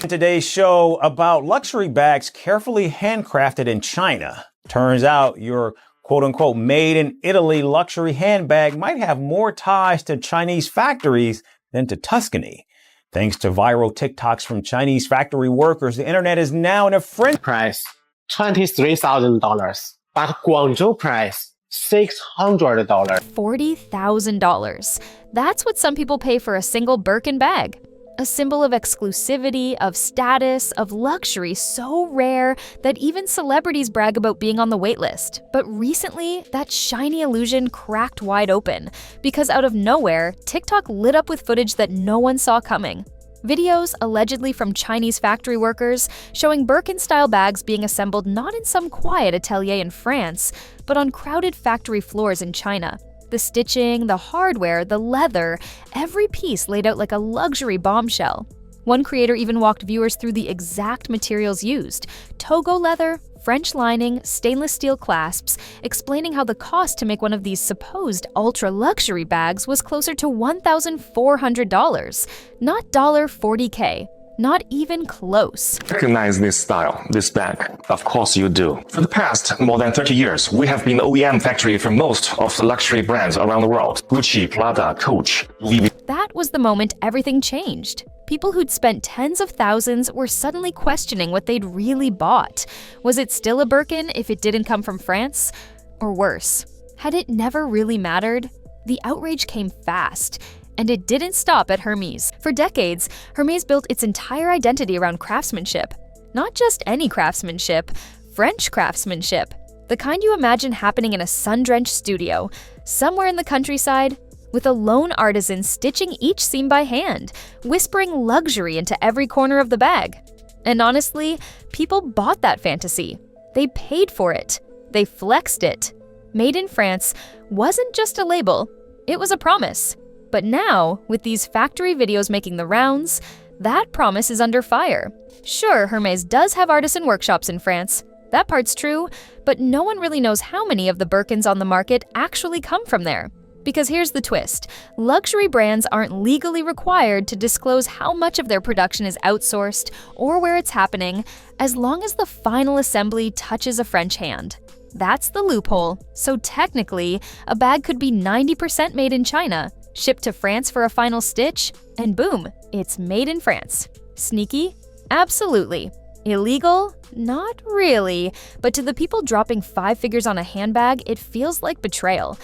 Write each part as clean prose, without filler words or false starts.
Today's show about luxury bags carefully handcrafted in China. Turns out your quote-unquote made in Italy luxury handbag might have more ties to Chinese factories than to Tuscany. Thanks to viral TikToks from Chinese factory workers, the internet is now in a frenzy. Price $23,000, but Guangzhou price $600. $40,000. That's what some people pay for a single Birkin bag. A symbol of exclusivity, of status, of luxury so rare that even celebrities brag about being on the wait list. But recently, that shiny illusion cracked wide open because out of nowhere, TikTok lit up with footage that no one saw coming. Videos allegedly from Chinese factory workers showing Birkin-style bags being assembled not in some quiet atelier in France, but on crowded factory floors in China. The stitching, the hardware, the leather, every piece laid out like a luxury bombshell. One creator even walked viewers through the exact materials used: Togo leather, French lining, stainless steel clasps, explaining how the cost to make one of these supposed ultra-luxury bags was closer to $1,400, not $40K. Not even close. Recognize this style, this bag? Of course you do. For the past more than 30 years, we have been the OEM factory for most of the luxury brands around the world. Gucci, Prada, Coach, Louis Vuitton. That was the moment everything changed. People who'd spent tens of thousands were suddenly questioning what they'd really bought. Was it still a Birkin if it didn't come from France? Or worse, had it never really mattered? The outrage came fast. And it didn't stop at Hermès. For decades, Hermès built its entire identity around craftsmanship. Not just any craftsmanship, French craftsmanship. The kind you imagine happening in a sun-drenched studio, somewhere in the countryside, with a lone artisan stitching each seam by hand, whispering luxury into every corner of the bag. And honestly, people bought that fantasy. They paid for it. They flexed it. Made in France wasn't just a label, it was a promise. But now, with these factory videos making the rounds, that promise is under fire. Sure, Hermès does have artisan workshops in France. That part's true, but no one really knows how many of the Birkins on the market actually come from there. Because here's the twist. Luxury brands aren't legally required to disclose how much of their production is outsourced or where it's happening, as long as the final assembly touches a French hand. That's the loophole. So technically, a bag could be 90% made in China, shipped to France for a final stitch, and boom, it's made in France. Sneaky? Absolutely. Illegal? Not really. But to the people dropping 5 figures on a handbag, it feels like betrayal.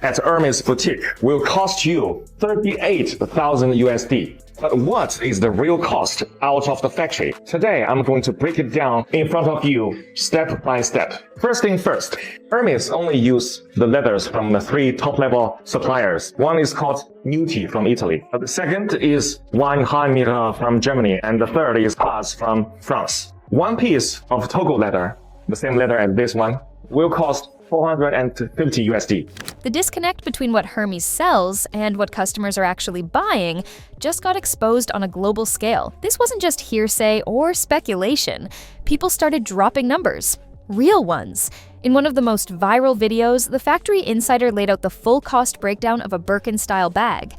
At Hermès boutique will cost you 38,000 USD. But what is the real cost out of the factory? Today, I'm going to break it down in front of you, step by step. First thing first, Hermès only use the leathers from the 3 top-level suppliers. One is called Nuti from Italy. The second is Weinheim from Germany, and the third is BANS from France. One piece of Togo leather, the same leather as this one, will cost 450 USD. The disconnect between what Hermès sells and what customers are actually buying just got exposed on a global scale. This wasn't just hearsay or speculation. People started dropping numbers. Real ones. In one of the most viral videos, the factory insider laid out the full cost breakdown of a Birkin-style bag.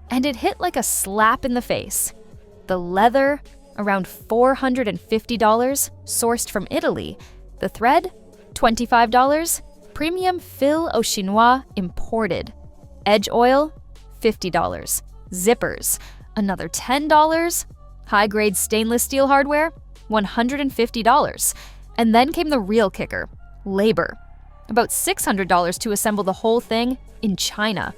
And it hit like a slap in the face. The leather, around $450, sourced from Italy. The thread, $25. Premium fil au chinois imported. Edge oil, $50. Zippers, another $10. High-grade stainless steel hardware, $150. And then came the real kicker, labor. About $600 to assemble the whole thing in China.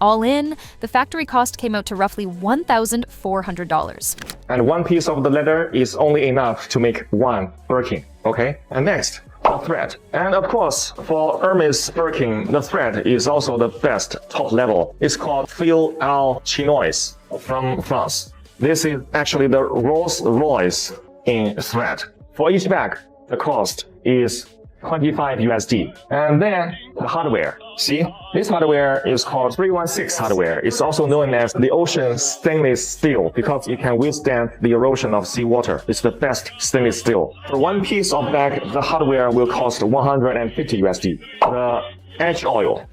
All in, the factory cost came out to roughly $1,400. And one piece of the leather is only enough to make one Birkin, okay? And next, the thread. And of course, for Hermès Birkin, the thread is also the best top level. It's called fil au chinois from France. This is actually the Rolls Royce in thread. For each bag, the cost is 25 USD. And then the hardware. See, this hardware is called 316 hardware. It's also known as the ocean stainless steel because it can withstand the erosion of seawater. It's the best stainless steel. For one piece of bag, the hardware will cost 150 USD. The edge oil.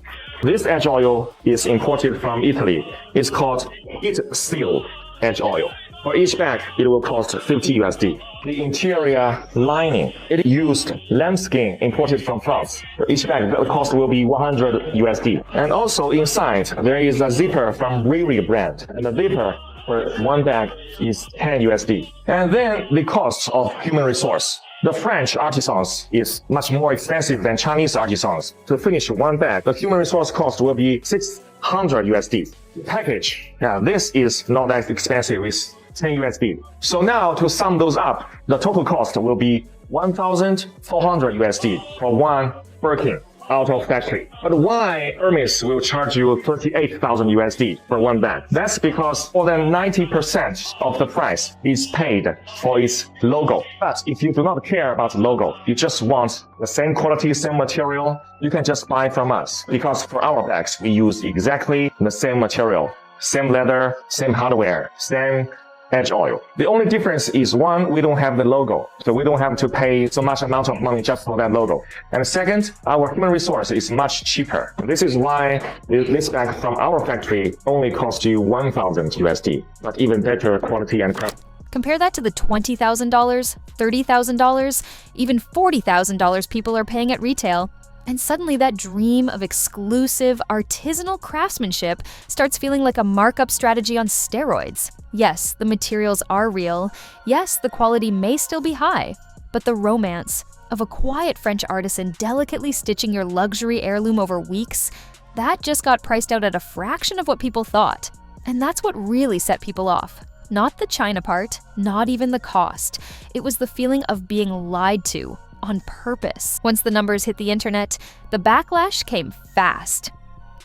This edge oil is imported from Italy. It's called heat seal. edge oil. For each bag, it will cost 50 USD. The interior lining, it used lambskin imported from France. For each bag, the cost will be 100 USD. And also inside, there is a zipper from Riri brand. And the zipper for one bag is 10 USD. And then the cost of human resource. The French artisans is much more expensive than Chinese artisans. To finish one bag, the human resource cost will be 600 USD. The package, this is not that expensive. It's 10 USD. So now to sum those up, the total cost will be 1,400 USD for one Birkin out of factory. But why Hermès will charge you 38,000 USD for one bag? That's because more than 90% of the price is paid for its logo. But if you do not care about the logo, you just want the same quality, same material, you can just buy from us. Because for our bags, we use exactly the same material, same leather, same hardware, same edge oil. The only difference is one, we don't have the logo. So we don't have to pay so much amount of money just for that logo. And second, our human resource is much cheaper. This is why this bag from our factory only costs you 1,000 USD, but even better quality and craft. Compare that to the $20,000, $30,000, even $40,000 people are paying at retail. And suddenly that dream of exclusive, artisanal craftsmanship starts feeling like a markup strategy on steroids. Yes, the materials are real. Yes, the quality may still be high. But the romance of a quiet French artisan delicately stitching your luxury heirloom over weeks, that just got priced out at a fraction of what people thought. And that's what really set people off. Not the China part, not even the cost. It was the feeling of being lied to. On purpose. Once the numbers hit the internet, the backlash came fast.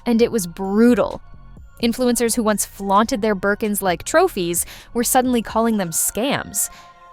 And it was brutal. Influencers who once flaunted their Birkins like trophies were suddenly calling them scams.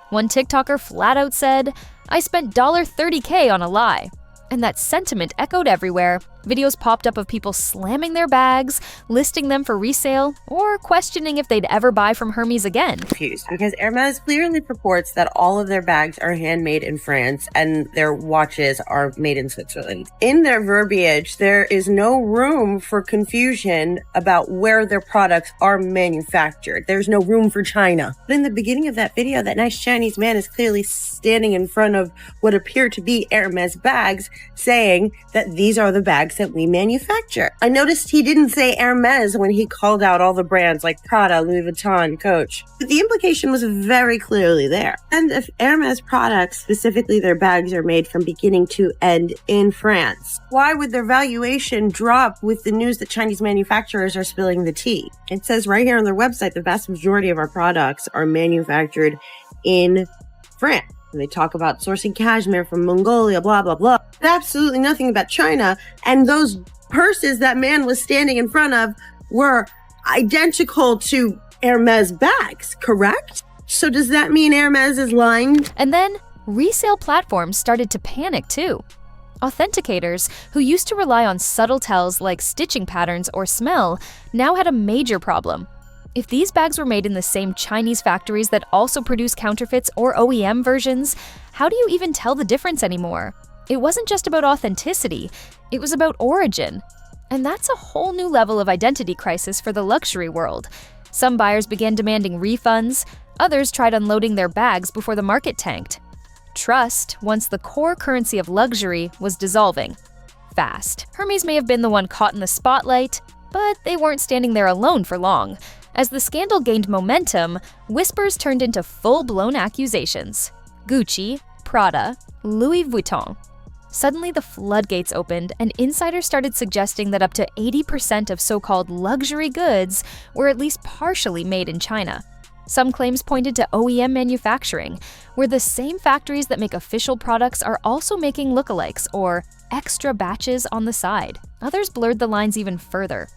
One TikToker flat out said, "I spent $30K on a lie." And that sentiment echoed everywhere. Videos popped up of people slamming their bags, listing them for resale, or questioning if they'd ever buy from Hermès again. Because Hermès clearly purports that all of their bags are handmade in France and their watches are made in Switzerland. In their verbiage, there is no room for confusion about where their products are manufactured. There's no room for China. But in the beginning of that video, that nice Chinese man is clearly standing in front of what appear to be Hermès bags, saying that these are the bags that we manufacture. I noticed he didn't say Hermès when he called out all the brands like Prada, Louis Vuitton, Coach. But the implication was very clearly there. And if Hermès products, specifically their bags, are made from beginning to end in France, why would their valuation drop with the news that Chinese manufacturers are spilling the tea? It says right here on their website, the vast majority of our products are manufactured in France. And they talk about sourcing cashmere from Mongolia, blah, blah, blah. Absolutely nothing about China. And those purses that man was standing in front of were identical to Hermès bags, correct? So does that mean Hermès is lying? And then resale platforms started to panic too. Authenticators, who used to rely on subtle tells like stitching patterns or smell, now had a major problem. If these bags were made in the same Chinese factories that also produce counterfeits or OEM versions, how do you even tell the difference anymore? It wasn't just about authenticity, it was about origin. And that's a whole new level of identity crisis for the luxury world. Some buyers began demanding refunds, others tried unloading their bags before the market tanked. Trust, once the core currency of luxury, was dissolving. Fast. Hermès may have been the one caught in the spotlight, but they weren't standing there alone for long. As the scandal gained momentum, whispers turned into full-blown accusations. Gucci, Prada, Louis Vuitton. Suddenly the floodgates opened and insiders started suggesting that up to 80% of so-called luxury goods were at least partially made in China. Some claims pointed to OEM manufacturing, where the same factories that make official products are also making lookalikes or extra batches on the side. Others blurred the lines even further.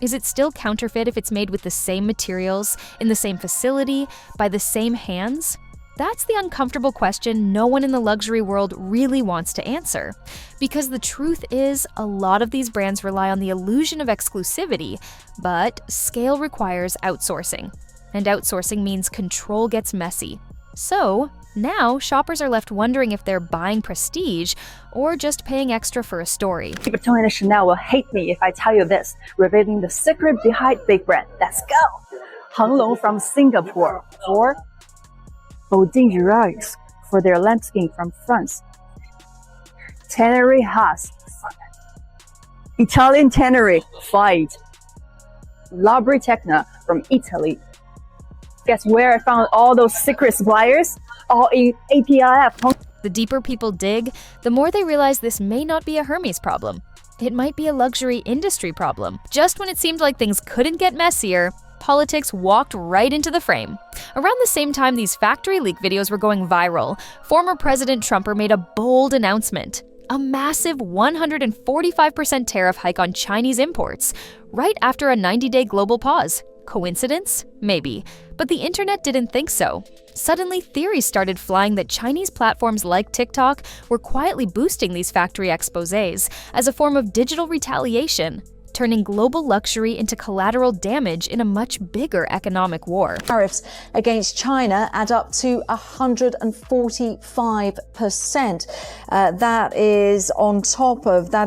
Is it still counterfeit if it's made with the same materials, in the same facility, by the same hands? That's the uncomfortable question no one in the luxury world really wants to answer. Because the truth is, a lot of these brands rely on the illusion of exclusivity, but scale requires outsourcing. And outsourcing means control gets messy. So, now shoppers are left wondering if they're buying prestige or just paying extra for a story. Louis Vuitton and Chanel will hate me if I tell you this, revealing the secret behind big brand. Let's go! Hanglong from Singapore, or Boudinger for their landscape from France. Tannery Haas, Italian Tannery, Fight. Labritecna from Italy. Guess where I found all those secret suppliers? All in APIF. The deeper people dig, the more they realize this may not be a Hermès problem. It might be a luxury industry problem. Just when it seemed like things couldn't get messier, politics walked right into the frame. Around the same time these factory leak videos were going viral, former President Trump made a bold announcement. A massive 145% tariff hike on Chinese imports, right after a 90-day global pause. Coincidence? Maybe. But the internet didn't think so. Suddenly, theories started flying that Chinese platforms like TikTok were quietly boosting these factory exposés as a form of digital retaliation, turning global luxury into collateral damage in a much bigger economic war. Tariffs against China add up to 145%. That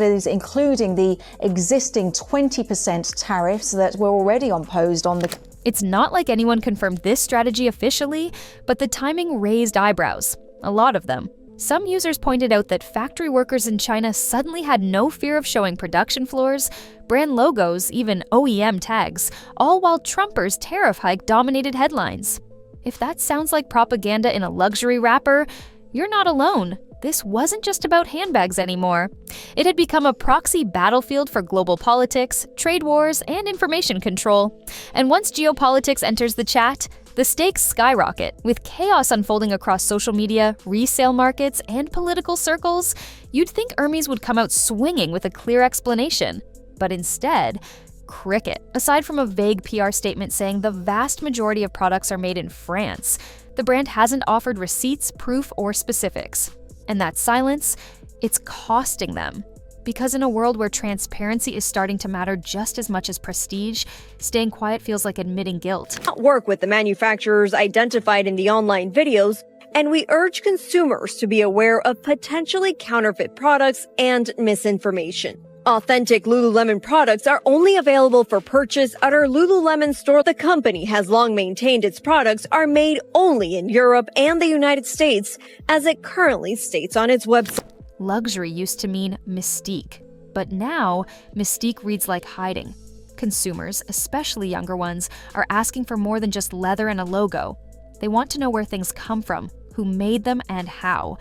is including the existing 20% tariffs that were already imposed on the. It's not like anyone confirmed this strategy officially, but the timing raised eyebrows. A lot of them. Some users pointed out that factory workers in China suddenly had no fear of showing production floors, brand logos, even OEM tags, all while Trumpers' tariff hike dominated headlines. If that sounds like propaganda in a luxury wrapper, you're not alone. This wasn't just about handbags anymore. It had become a proxy battlefield for global politics, trade wars, and information control. And once geopolitics enters the chat, the stakes skyrocket. With chaos unfolding across social media, resale markets, and political circles, you'd think Hermès would come out swinging with a clear explanation. But instead, cricket. Aside from a vague PR statement saying the vast majority of products are made in France, the brand hasn't offered receipts, proof, or specifics. And that silence, it's costing them. Because in a world where transparency is starting to matter just as much as prestige, staying quiet feels like admitting guilt. Work with the manufacturers identified in the online videos, and we urge consumers to be aware of potentially counterfeit products and misinformation. Authentic Lululemon products are only available for purchase at our Lululemon store. The company has long maintained its products are made only in Europe and the United States, as it currently states on its website. Luxury used to mean mystique, but now mystique reads like hiding. Consumers, especially younger ones, are asking for more than just leather and a logo. They want to know where things come from, who made them, and how.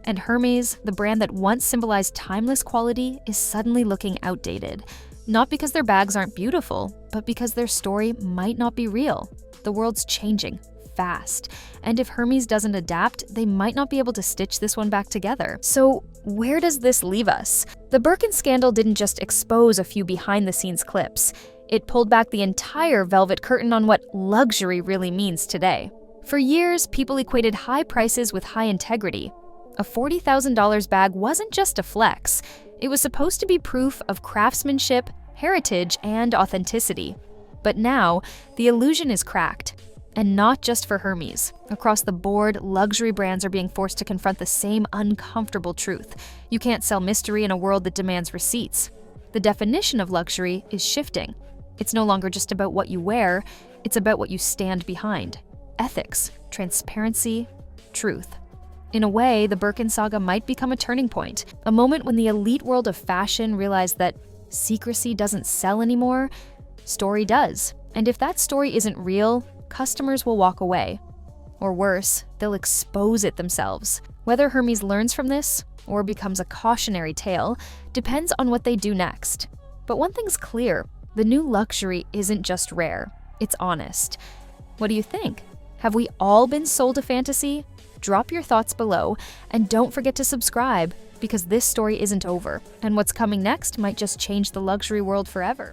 And Hermès, the brand that once symbolized timeless quality, is suddenly looking outdated. Not because their bags aren't beautiful, but because their story might not be real. The world's changing fast, and if Hermès doesn't adapt, they might not be able to stitch this one back together. So where does this leave us? The Birkins scandal didn't just expose a few behind-the-scenes clips. It pulled back the entire velvet curtain on what luxury really means today. For years, people equated high prices with high integrity. A $40,000 bag wasn't just a flex. It was supposed to be proof of craftsmanship, heritage, and authenticity. But now, the illusion is cracked. And not just for Hermès. Across the board, luxury brands are being forced to confront the same uncomfortable truth. You can't sell mystery in a world that demands receipts. The definition of luxury is shifting. It's no longer just about what you wear, it's about what you stand behind. Ethics, transparency, truth. In a way, the Birkin saga might become a turning point, a moment when the elite world of fashion realized that secrecy doesn't sell anymore, story does. And if that story isn't real, customers will walk away. Or worse, they'll expose it themselves. Whether Hermès learns from this or becomes a cautionary tale depends on what they do next. But one thing's clear, the new luxury isn't just rare, it's honest. What do you think? Have we all been sold a fantasy? Drop your thoughts below, and don't forget to subscribe, because this story isn't over, and what's coming next might just change the luxury world forever.